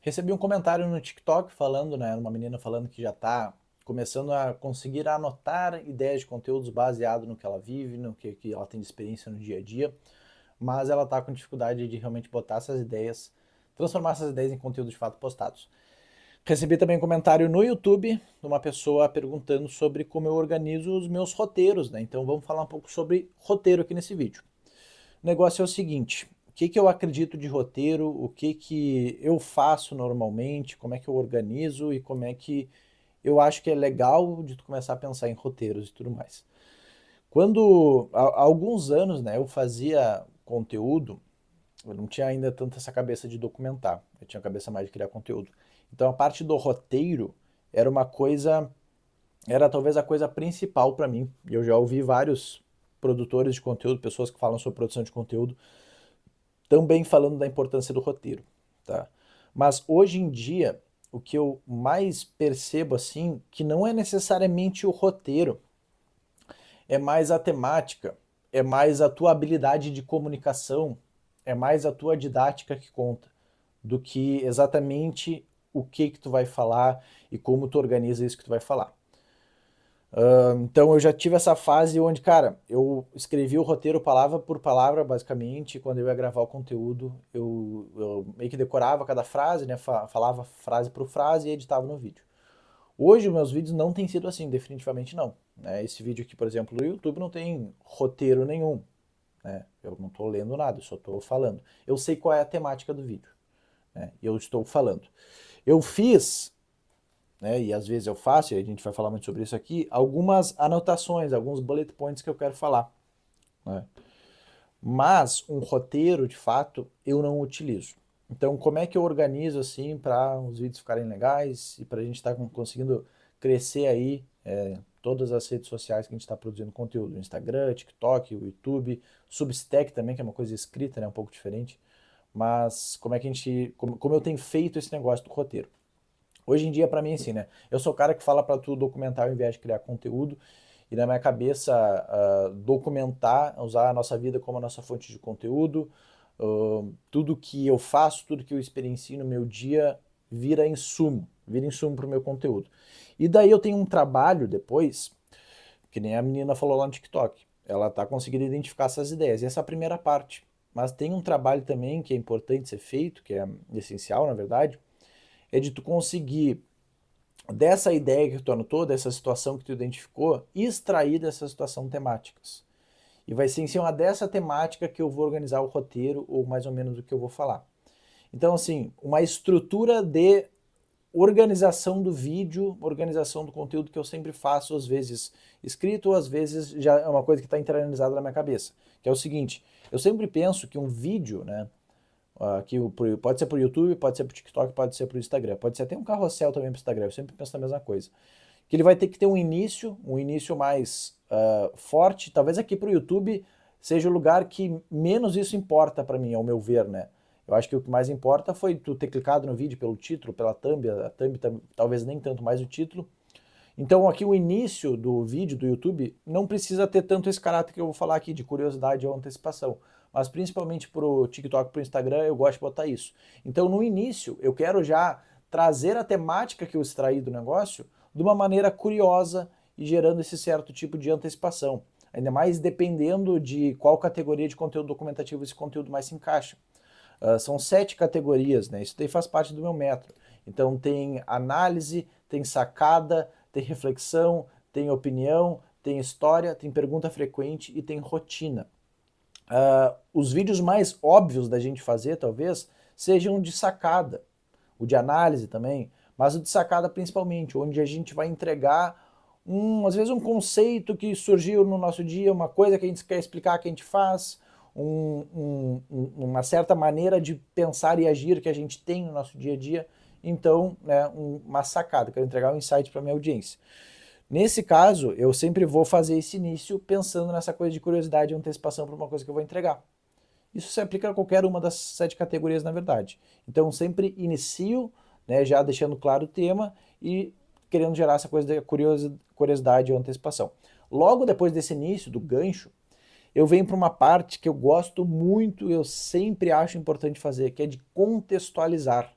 Recebi um comentário no TikTok falando, né, uma menina falando que já está começando a conseguir anotar ideias de conteúdos baseado no que ela vive, no que ela tem de experiência no dia a dia, mas ela está com dificuldade de realmente botar essas ideias, transformar essas ideias em conteúdo de fato postados. Recebi também um comentário no YouTube de uma pessoa perguntando sobre como eu organizo os meus roteiros, né? Então vamos falar um pouco sobre roteiro aqui nesse vídeo. O negócio é o seguinte: o que eu acredito de roteiro, o que eu faço normalmente, como é que eu organizo e como é que eu acho que é legal de tu começar a pensar em roteiros e tudo mais. Quando há alguns anos, né, eu fazia conteúdo, eu não tinha ainda tanto essa cabeça de documentar, eu tinha a cabeça mais de criar conteúdo. Então a parte do roteiro era uma coisa, era talvez a coisa principal para mim. E eu já ouvi vários produtores de conteúdo, pessoas que falam sobre produção de conteúdo, também falando da importância do roteiro, tá? Mas hoje em dia, o que eu mais percebo assim, que não é necessariamente o roteiro, é mais a temática, é mais a tua habilidade de comunicação, é mais a tua didática que conta, do que exatamente o que tu vai falar e como tu organiza isso que tu vai falar. Então eu já tive essa fase onde, cara, eu escrevi o roteiro palavra por palavra, basicamente, e quando eu ia gravar o conteúdo, eu meio que decorava cada frase, né? Falava frase por frase e editava no vídeo. Hoje os meus vídeos não têm sido assim, definitivamente não. Né? Esse vídeo aqui, por exemplo, no YouTube não tem roteiro nenhum. Né? Eu não estou lendo nada, eu só estou falando. Eu sei qual é a temática do vídeo. Né? E eu estou falando. Eu fiz, né, e às vezes eu faço, e a gente vai falar muito sobre isso aqui, algumas anotações, alguns bullet points que eu quero falar. Né? Mas um roteiro, de fato, eu não utilizo. Então, como é que eu organizo assim para os vídeos ficarem legais e para a gente estar conseguindo crescer aí todas as redes sociais que a gente está produzindo conteúdo? Instagram, TikTok, o YouTube, Substack também, que é uma coisa escrita, né, um pouco diferente. Mas como é que a gente, como eu tenho feito esse negócio do roteiro? Hoje em dia, para mim, assim, né? Eu sou o cara que fala para tu documentar ao invés de criar conteúdo. E na minha cabeça, documentar, usar a nossa vida como a nossa fonte de conteúdo. Tudo que eu faço, tudo que eu experiencio no meu dia vira insumo para o meu conteúdo. E daí eu tenho um trabalho depois, que nem a menina falou lá no TikTok. Ela está conseguindo identificar essas ideias. E essa é a primeira parte. Mas tem um trabalho também que é importante ser feito, que é essencial, na verdade, é de tu conseguir dessa ideia que tu anotou, dessa situação que tu identificou, extrair dessa situação temáticas. E vai ser em cima dessa temática que eu vou organizar o roteiro, ou mais ou menos o que eu vou falar. Então, assim, uma estrutura de organização do vídeo, organização do conteúdo que eu sempre faço, às vezes escrito, ou às vezes já é uma coisa que está internalizada na minha cabeça. Que é o seguinte, eu sempre penso que um vídeo, né, que pode ser para o YouTube, pode ser para o TikTok, pode ser para o Instagram, pode ser até um carrossel também para o Instagram, eu sempre penso na mesma coisa. Que ele vai ter que ter um início mais forte, talvez aqui para o YouTube seja o lugar que menos isso importa para mim, ao meu ver, né? Eu acho que o que mais importa foi tu ter clicado no vídeo pelo título, pela thumb, a thumb talvez nem tanto mais o título. Então aqui o início do vídeo do YouTube não precisa ter tanto esse caráter que eu vou falar aqui de curiosidade ou antecipação, mas principalmente pro TikTok, pro Instagram, eu gosto de botar isso. Então no início eu quero já trazer a temática que eu extraí do negócio de uma maneira curiosa e gerando esse certo tipo de antecipação. Ainda mais dependendo de qual categoria de conteúdo documentativo esse conteúdo mais se encaixa. São 7 categorias, né? Isso daí faz parte do meu método. Então tem análise, tem sacada, tem reflexão, tem opinião, tem história, tem pergunta frequente e tem rotina. Os vídeos mais óbvios da gente fazer, talvez, sejam de sacada, o de análise também, mas o de sacada principalmente, onde a gente vai entregar às vezes um conceito que surgiu no nosso dia, uma coisa que a gente quer explicar que a gente faz, uma certa maneira de pensar e agir que a gente tem no nosso dia a dia. Então, né, uma sacada, quero entregar um insight para minha audiência. Nesse caso, eu sempre vou fazer esse início pensando nessa coisa de curiosidade e antecipação para uma coisa que eu vou entregar. Isso se aplica a qualquer uma das 7 categorias, na verdade. Então, sempre inicio, né, já deixando claro o tema e querendo gerar essa coisa de curiosidade ou antecipação. Logo depois desse início, do gancho, eu venho para uma parte que eu gosto muito, eu sempre acho importante fazer, que é de contextualizar.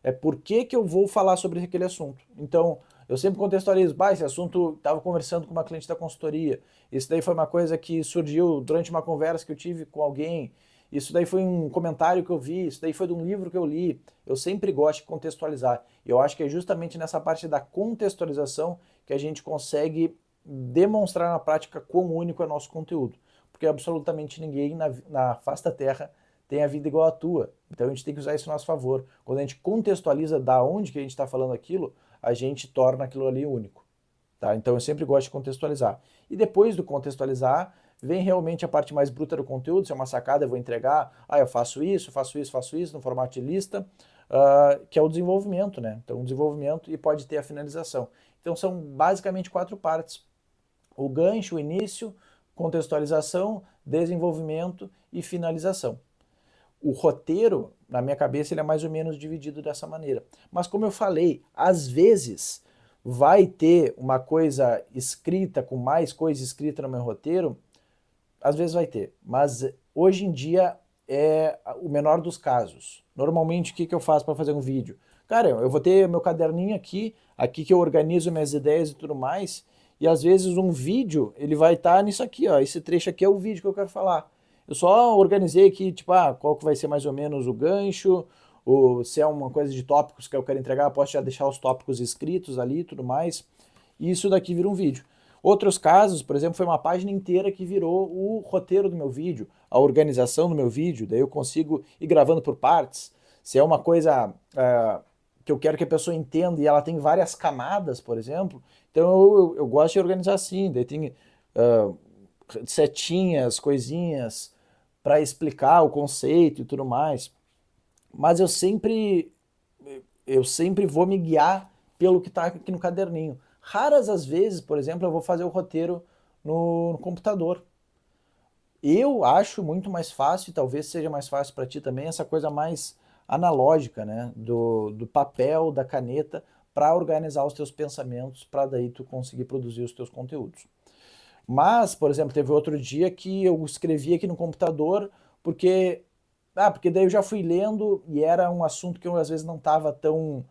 É por que que eu vou falar sobre aquele assunto. Então, eu sempre contextualizo, esse assunto, estava conversando com uma cliente da consultoria, isso daí foi uma coisa que surgiu durante uma conversa que eu tive com alguém, isso daí foi um comentário que eu vi, isso daí foi de um livro que eu li. Eu sempre gosto de contextualizar. E eu acho que é justamente nessa parte da contextualização que a gente consegue demonstrar na prática quão único é nosso conteúdo. Porque absolutamente ninguém na face da Terra tem a vida igual à tua. Então a gente tem que usar isso a nosso favor. Quando a gente contextualiza da onde que a gente está falando aquilo, a gente torna aquilo ali único. Tá? Então eu sempre gosto de contextualizar. E depois do contextualizar, vem realmente a parte mais bruta do conteúdo, se é uma sacada, eu vou entregar, eu faço isso, faço isso, no formato de lista, que é o desenvolvimento, né? Então, o desenvolvimento e pode ter a finalização. Então, são basicamente 4 partes. O gancho, o início, contextualização, desenvolvimento e finalização. O roteiro, na minha cabeça, ele é mais ou menos dividido dessa maneira. Mas como eu falei, às vezes vai ter uma coisa escrita, com mais coisa escrita no meu roteiro, às vezes vai ter, mas hoje em dia é o menor dos casos. Normalmente, o que eu faço para fazer um vídeo? Cara, eu vou ter meu caderninho aqui que eu organizo minhas ideias e tudo mais, e às vezes um vídeo, ele vai estar nisso aqui, ó, esse trecho aqui é o vídeo que eu quero falar. Eu só organizei aqui, tipo, qual que vai ser mais ou menos o gancho, ou se é uma coisa de tópicos que eu quero entregar, eu posso já deixar os tópicos escritos ali e tudo mais, e isso daqui vira um vídeo. Outros casos, por exemplo, foi uma página inteira que virou o roteiro do meu vídeo, a organização do meu vídeo, daí eu consigo ir gravando por partes. Se é uma coisa que eu quero que a pessoa entenda e ela tem várias camadas, por exemplo, então eu gosto de organizar assim, daí tem setinhas, coisinhas para explicar o conceito e tudo mais. Mas eu sempre vou me guiar pelo que está aqui no caderninho. Raras as vezes, por exemplo, eu vou fazer o roteiro no computador. Eu acho muito mais fácil, e talvez seja mais fácil para ti também, essa coisa mais analógica, né? Do papel, da caneta, para organizar os teus pensamentos, para daí tu conseguir produzir os teus conteúdos. Mas, por exemplo, teve outro dia que eu escrevi aqui no computador, porque daí eu já fui lendo e era um assunto que eu às vezes não estava tão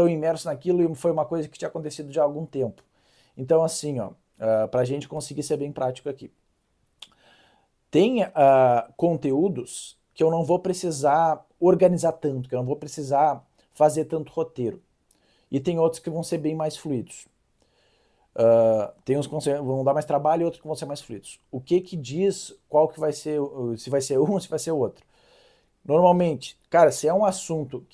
imerso naquilo e foi uma coisa que tinha acontecido já há algum tempo. Então, assim, ó, para a gente conseguir ser bem prático aqui. Tem conteúdos que eu não vou precisar organizar tanto, que eu não vou precisar fazer tanto roteiro. E tem outros que vão ser bem mais fluidos. Tem uns que vão dar mais trabalho e outros que vão ser mais fluidos. O que diz qual que vai ser, se vai ser um ou se vai ser outro? Normalmente, cara, se é um assunto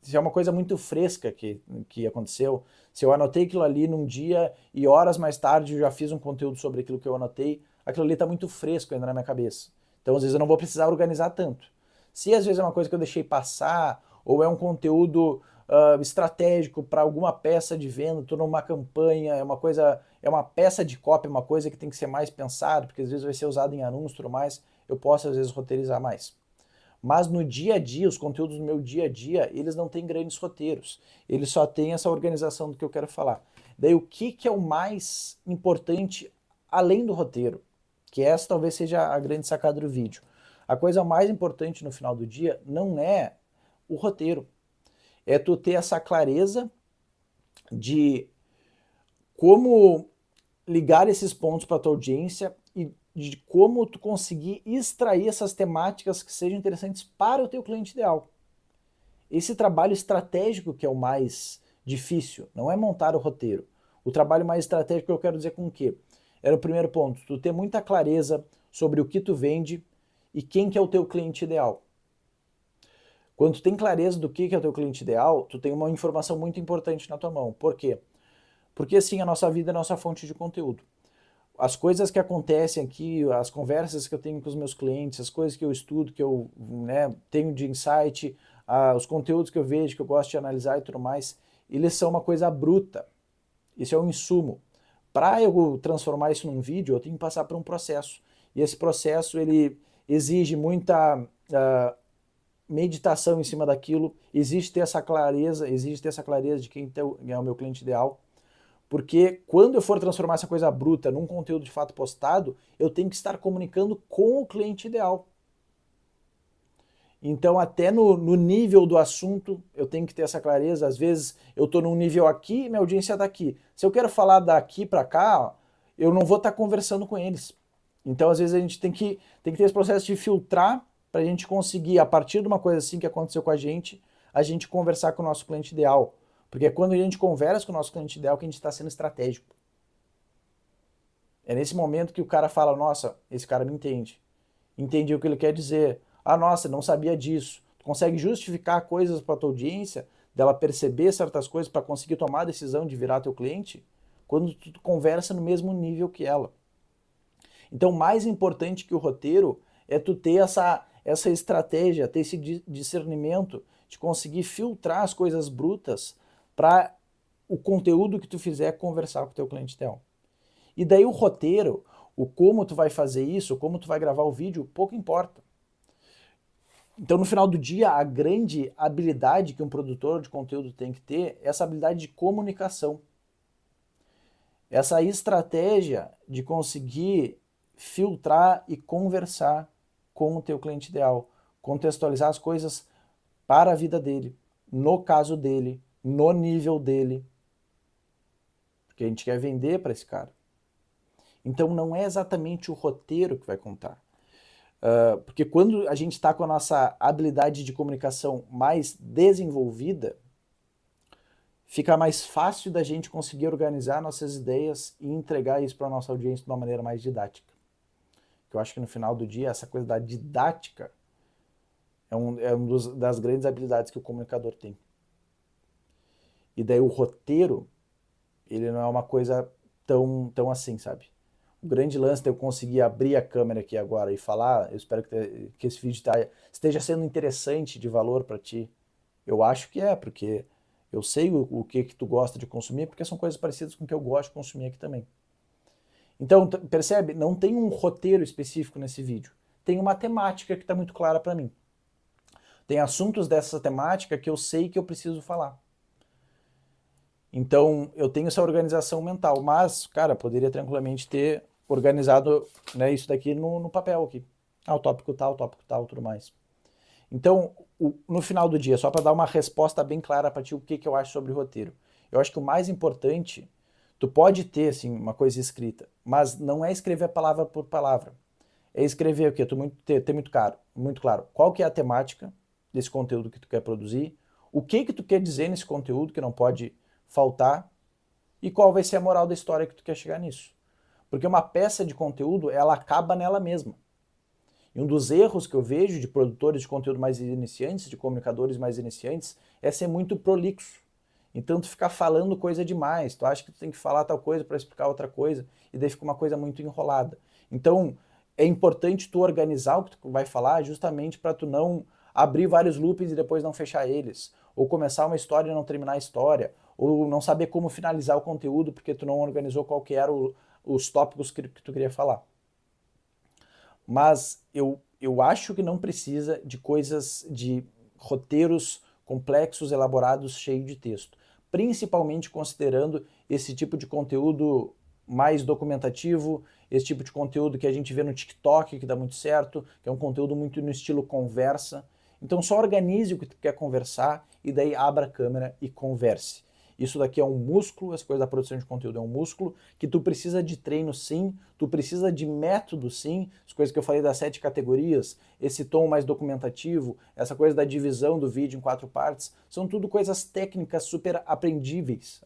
se é uma coisa muito fresca que aconteceu, se eu anotei aquilo ali num dia e horas mais tarde eu já fiz um conteúdo sobre aquilo que eu anotei, aquilo ali tá muito fresco ainda na minha cabeça. Então, às vezes eu não vou precisar organizar tanto. Se às vezes é uma coisa que eu deixei passar, ou é um conteúdo estratégico para alguma peça de venda, estou numa campanha, é uma peça de copy, uma coisa que tem que ser mais pensado, porque às vezes vai ser usado em anúncios e tudo mais, eu posso às vezes roteirizar mais. Mas no dia a dia, os conteúdos do meu dia a dia, eles não têm grandes roteiros. Eles só têm essa organização do que eu quero falar. Daí o que é o mais importante além do roteiro? Que essa talvez seja a grande sacada do vídeo. A coisa mais importante no final do dia não é o roteiro. É tu ter essa clareza de como ligar esses pontos para a tua audiência e de como tu conseguir extrair essas temáticas que sejam interessantes para o teu cliente ideal. Esse trabalho estratégico que é o mais difícil, não é montar o roteiro. O trabalho mais estratégico eu quero dizer com o quê? Era o primeiro ponto, tu ter muita clareza sobre o que tu vende e quem que é o teu cliente ideal. Quando tu tem clareza do que é o teu cliente ideal, tu tem uma informação muito importante na tua mão. Por quê? Porque assim, a nossa vida é a nossa fonte de conteúdo. As coisas que acontecem aqui, as conversas que eu tenho com os meus clientes, as coisas que eu estudo, que eu tenho de insight, os conteúdos que eu vejo, que eu gosto de analisar e tudo mais, eles são uma coisa bruta. Isso é um insumo. Para eu transformar isso num vídeo, eu tenho que passar por um processo. E esse processo, ele exige muita meditação em cima daquilo, exige ter essa clareza de quem é o meu cliente ideal. Porque quando eu for transformar essa coisa bruta num conteúdo de fato postado, eu tenho que estar comunicando com o cliente ideal. Então, até no nível do assunto, eu tenho que ter essa clareza. Às vezes, eu estou num nível aqui e minha audiência está aqui. Se eu quero falar daqui para cá, ó, eu não vou estar conversando com eles. Então, às vezes, a gente tem que ter esse processo de filtrar para a gente conseguir, a partir de uma coisa assim que aconteceu com a gente conversar com o nosso cliente ideal. Porque é quando a gente conversa com o nosso cliente ideal que a gente está sendo estratégico. É nesse momento que o cara fala, nossa, esse cara me entende. Entendi o que ele quer dizer. Ah, nossa, não sabia disso. Tu consegue justificar coisas para tua audiência, dela perceber certas coisas para conseguir tomar a decisão de virar teu cliente, quando tu conversa no mesmo nível que ela. Então, mais importante que o roteiro é tu ter essa estratégia, ter esse discernimento de conseguir filtrar as coisas brutas para o conteúdo que tu fizer conversar com o teu cliente ideal. E daí o roteiro, o como tu vai fazer isso, como tu vai gravar o vídeo, pouco importa. Então, no final do dia, a grande habilidade que um produtor de conteúdo tem que ter é essa habilidade de comunicação. Essa estratégia de conseguir filtrar e conversar com o teu cliente ideal, contextualizar as coisas para a vida dele, no caso dele, no nível dele, porque a gente quer vender para esse cara. Então não é exatamente o roteiro que vai contar. Porque quando a gente está com a nossa habilidade de comunicação mais desenvolvida, fica mais fácil da gente conseguir organizar nossas ideias e entregar isso para a nossa audiência de uma maneira mais didática. Eu acho que no final do dia, essa coisa da didática é das grandes habilidades que o comunicador tem. E daí o roteiro, ele não é uma coisa tão assim, sabe? O grande lance de eu conseguir abrir a câmera aqui agora e falar, eu espero que esse vídeo esteja sendo interessante, de valor para ti. Eu acho que é, porque eu sei o que tu gosta de consumir, porque são coisas parecidas com o que eu gosto de consumir aqui também. Então, percebe? Não tem um roteiro específico nesse vídeo. Tem uma temática que está muito clara para mim. Tem assuntos dessa temática que eu sei que eu preciso falar. Então, eu tenho essa organização mental, mas, cara, poderia tranquilamente ter organizado, né, isso daqui no papel aqui. Ah, o tópico tal, tudo mais. Então, no final do dia, só para dar uma resposta bem clara para ti o que eu acho sobre o roteiro. Eu acho que o mais importante, tu pode ter, assim, uma coisa escrita, mas não é escrever palavra por palavra. É escrever o quê? Ter muito claro qual que é a temática desse conteúdo que tu quer produzir, o que tu quer dizer nesse conteúdo que não pode faltar e qual vai ser a moral da história que tu quer chegar nisso. Porque uma peça de conteúdo, ela acaba nela mesma. E um dos erros que eu vejo de produtores de conteúdo mais iniciantes, de comunicadores mais iniciantes, é ser muito prolixo. Então tu ficar falando coisa demais, tu acha que tu tem que falar tal coisa para explicar outra coisa, e daí fica uma coisa muito enrolada. Então é importante tu organizar o que tu vai falar justamente para tu não abrir vários loopings e depois não fechar eles, ou começar uma história e não terminar a história, ou não saber como finalizar o conteúdo porque tu não organizou qual que eram os tópicos que tu queria falar. Mas eu acho que não precisa de de roteiros complexos, elaborados, cheios de texto. Principalmente considerando esse tipo de conteúdo mais documentativo, esse tipo de conteúdo que a gente vê no TikTok, que dá muito certo, que é um conteúdo muito no estilo conversa. Então só organize o que tu quer conversar e daí abra a câmera e converse. Isso daqui é um músculo, essa coisa da produção de conteúdo é um músculo que tu precisa de treino sim, tu precisa de método sim, as coisas que eu falei das 7 categorias, esse tom mais documentativo, essa coisa da divisão do vídeo em 4 partes, são tudo coisas técnicas super aprendíveis,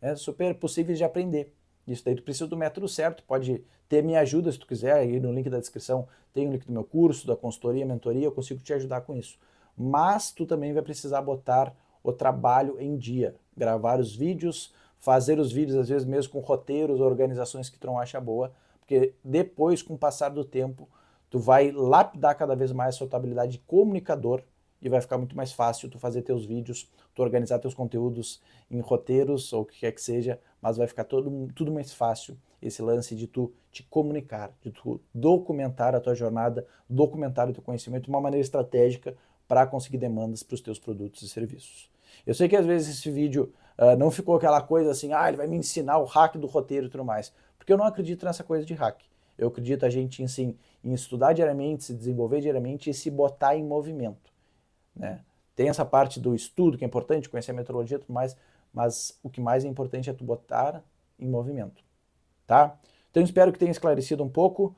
né? Super possíveis de aprender. Isso daí tu precisa do método certo, pode ter minha ajuda se tu quiser, aí no link da descrição tem o link do meu curso, da consultoria, mentoria, eu consigo te ajudar com isso. Mas tu também vai precisar botar o trabalho em dia, gravar os vídeos, fazer os vídeos às vezes mesmo com roteiros, organizações que tu não acha boa, porque depois, com o passar do tempo, tu vai lapidar cada vez mais a sua habilidade de comunicador e vai ficar muito mais fácil tu fazer teus vídeos, tu organizar teus conteúdos em roteiros ou o que quer que seja, mas vai ficar tudo mais fácil esse lance de tu te comunicar, de tu documentar a tua jornada, documentar o teu conhecimento de uma maneira estratégica para conseguir demandas para os teus produtos e serviços. Eu sei que às vezes esse vídeo não ficou aquela coisa assim, ele vai me ensinar o hack do roteiro e tudo mais, porque eu não acredito nessa coisa de hack. Eu acredito a gente em estudar diariamente, se desenvolver diariamente e se botar em movimento, né? Tem essa parte do estudo que é importante, conhecer a metodologia e tudo mais, mas o que mais é importante é tu botar em movimento, tá? Então espero que tenha esclarecido um pouco.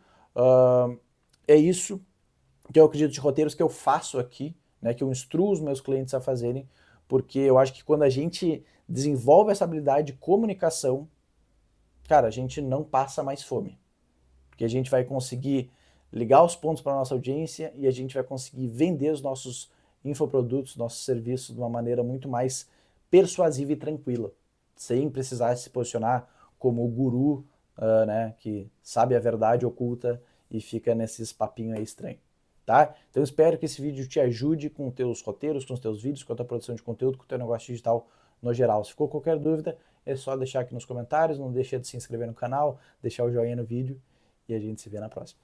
É isso que eu acredito de roteiros que eu faço aqui, né, que eu instruo os meus clientes a fazerem, porque eu acho que quando a gente desenvolve essa habilidade de comunicação, cara, a gente não passa mais fome, porque a gente vai conseguir ligar os pontos para a nossa audiência e a gente vai conseguir vender os nossos infoprodutos, nossos serviços de uma maneira muito mais persuasiva e tranquila, sem precisar se posicionar como o guru, né, que sabe a verdade oculta e fica nesses papinhos aí estranhos. Tá? Então espero que esse vídeo te ajude com os teus roteiros, com os teus vídeos, com a tua produção de conteúdo, com o teu negócio digital no geral. Se ficou qualquer dúvida, é só deixar aqui nos comentários, não deixa de se inscrever no canal, deixar o joinha no vídeo e a gente se vê na próxima.